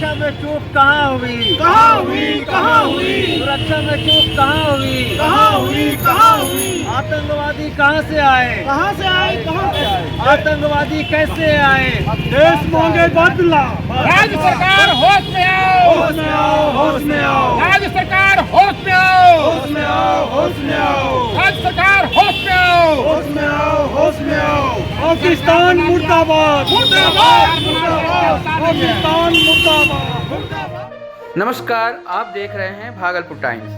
सुरक्षा में चूक कहाँ हुई? कहाँ हुई, कहाँ हुई, सुरक्षा में चूक कहाँ हुई? कहाँ हुई, कहाँ हुई, आतंकवादी कहाँ से आए? कहाँ से आए, कहाँ से आए? आतंकवादी कैसे आए? देश मांगे बदला। राज्य सरकार होश में आओ, होश में आओ, होश में आओ, राज्य सरकार होश में आओ, होश में आओ, होश में आओ, राज्य सरकार होश में आओ, होश में आओ, होश में आओ। पाकिस्तान मुर्दाबाद, मुर्दाबाद, मुर्दाबाद, पाकिस्तान मुर्दाबाद, मुर्दाबाद। नमस्कार, आप देख रहे हैं भागलपुर टाइम्स।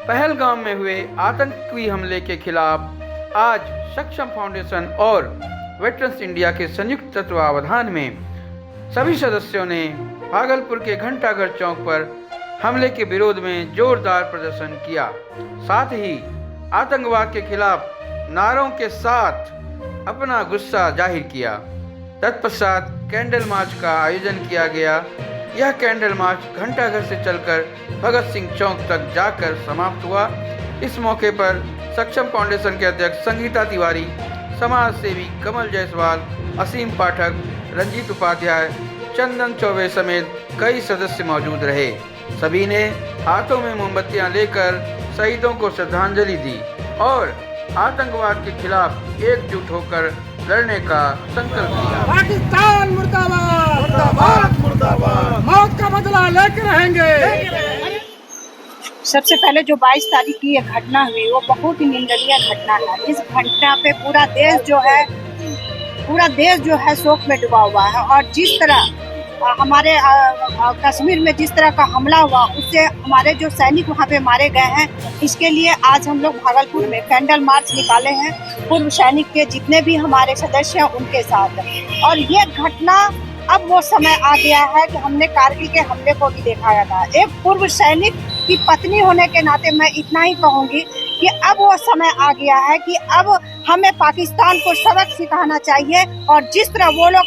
पहलगाम में हुए आतंकी हमले के खिलाफ आज सक्षम फाउंडेशन और वेटरन्स इंडिया के संयुक्त तत्वावधान में सभी सदस्यों ने भागलपुर के घंटाघर चौक पर हमले के विरोध में जोरदार प्रदर्शन किया। साथ ही आतंकवाद के खिलाफ नारों के साथ अपना गुस्सा जाहिर किया। तत्पश्चात कैंडल मार्च का आयोजन किया गया। यह कैंडल मार्च घंटाघर से चलकर भगत सिंह चौक तक जाकर समाप्त हुआ। इस मौके पर सक्षम फाउंडेशन के अध्यक्ष संगीता तिवारी, समाज सेवी कमल जायसवाल, असीम पाठक, रंजीत उपाध्याय, चंदन चौबे समेत कई सदस्य मौजूद रहे। सभी ने हाथों में मोमबत्तियां लेकर शहीदों को श्रद्धांजलि दी और आतंकवाद के खिलाफ एकजुट होकर लड़ने का संकल्प लिया। पाकिस्तान मुर्दाबाद, मुर्दाबाद, मुर्दाबाद। मौत का बदला लेकर रहेंगे। सबसे पहले जो 22 तारीख की ये घटना हुई वो बहुत ही निंदनीय घटना है। इस घटना पे पूरा देश जो है शोक में डूबा हुआ है। और जिस तरह हमारे कश्मीर में जिस तरह का हमला हुआ उससे हमारे जो सैनिक वहाँ पे मारे गए हैं, इसके लिए आज हम लोग भागलपुर में कैंडल मार्च निकाले हैं पूर्व सैनिक के जितने भी हमारे सदस्य हैं उनके साथ। और ये घटना अब वो समय आ गया है कि हमने कारगिल के हमले को भी दिखाया था। एक पूर्व सैनिक की पत्नी होने के नाते मैं इतना ही कहूँगी कि अब वो समय आ गया है कि अब हमें पाकिस्तान को सबक सिखाना चाहिए। और जिस तरह वो लोग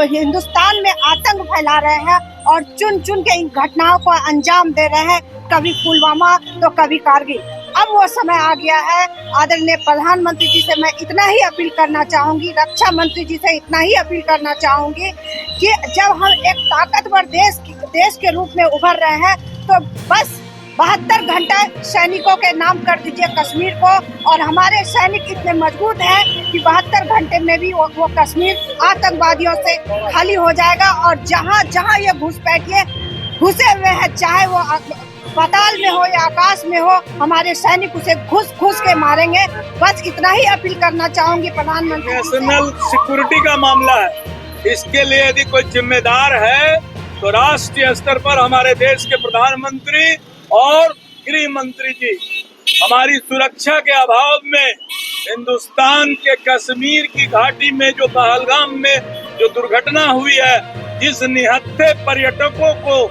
हिंदुस्तान में आतंक फैला रहे हैं और चुन चुन के इन घटनाओं को अंजाम दे रहे हैं, कभी पुलवामा तो कभी कारगिल। अब वो समय आ गया है। आदरणीय प्रधानमंत्री जी से मैं इतना ही अपील करना चाहूंगी, रक्षा मंत्री जी से इतना ही अपील करना चाहूंगी कि जब हम एक ताकतवर देश के रूप में उभर रहे हैं तो बस 72 घंटे सैनिकों के नाम कर दीजिए कश्मीर को। और हमारे सैनिक इतने मजबूत हैं कि 72 घंटे में भी वो कश्मीर आतंकवादियों से खाली हो जाएगा। और जहाँ जहाँ ये घुसपैठिए घुसे हुए हैं, चाहे वो पाताल में हो या आकाश में हो, हमारे सैनिक उसे घुस के मारेंगे। बस इतना ही अपील करना चाहूंगी प्रधानमंत्री। नेशनल सिक्योरिटी का मामला है, इसके लिए यदि कोई जिम्मेदार है तो राष्ट्रीय स्तर पर हमारे देश के प्रधानमंत्री और गृह मंत्री जी। हमारी सुरक्षा के अभाव में हिंदुस्तान के कश्मीर की घाटी में जो पहलगाम में जो दुर्घटना हुई है, जिस निहत्थे पर्यटकों को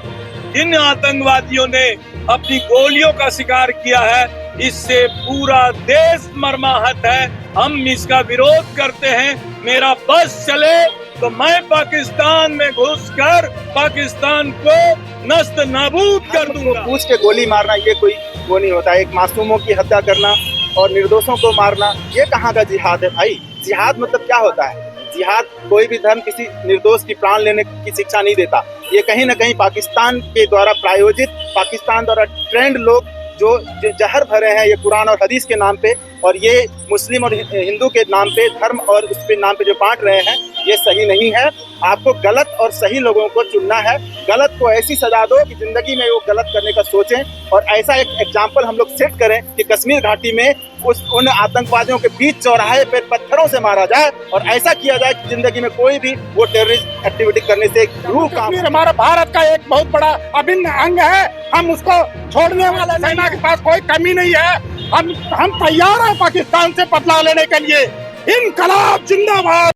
जिन आतंकवादियों ने अपनी गोलियों का शिकार किया है, इससे पूरा देश मर्माहत है। हम इसका विरोध करते हैं। मेरा बस चले तो मैं पाकिस्तान में घुसकर पाकिस्तान को नस्त नाबूद कर दूंगा। पूछ के गोली मारना ये कोई वो नहीं होता है। एक मासूमों की हत्या करना और निर्दोषों को मारना, ये कहाँ का जिहाद है भाई? जिहाद मतलब क्या होता है? जिहाद कोई भी धर्म किसी निर्दोष की प्राण लेने की शिक्षा नहीं देता। ये कहीं ना कहीं पाकिस्तान के द्वारा प्रायोजित, पाकिस्तान द्वारा ट्रेंड लोग जो जहर भरे हैं ये कुरान और हदीस के नाम पे, और ये मुस्लिम और हिंदू के नाम पे, धर्म और उसके नाम पे जो बांट रहे हैं, ये सही नहीं है। आपको गलत और सही लोगों को चुनना है। गलत को ऐसी सजा दो कि जिंदगी में वो गलत करने का सोचें। और ऐसा एक एग्जाम्पल हम लोग सेट करें कि कश्मीर घाटी में उन आतंकवादियों के बीच चौराहे पे पत्थरों से मारा जाए और ऐसा किया जाए कि जिंदगी में कोई भी वो टेररिस्ट एक्टिविटी करने से रूह काम। हमारा भारत का एक बहुत बड़ा अभिन्न अंग है। हम उसको छोड़ने वाले सेना के पास कोई कमी नहीं है। हम तैयार हैं पाकिस्तान से बदला लेने के लिए। इनकलाब जिंदाबाद।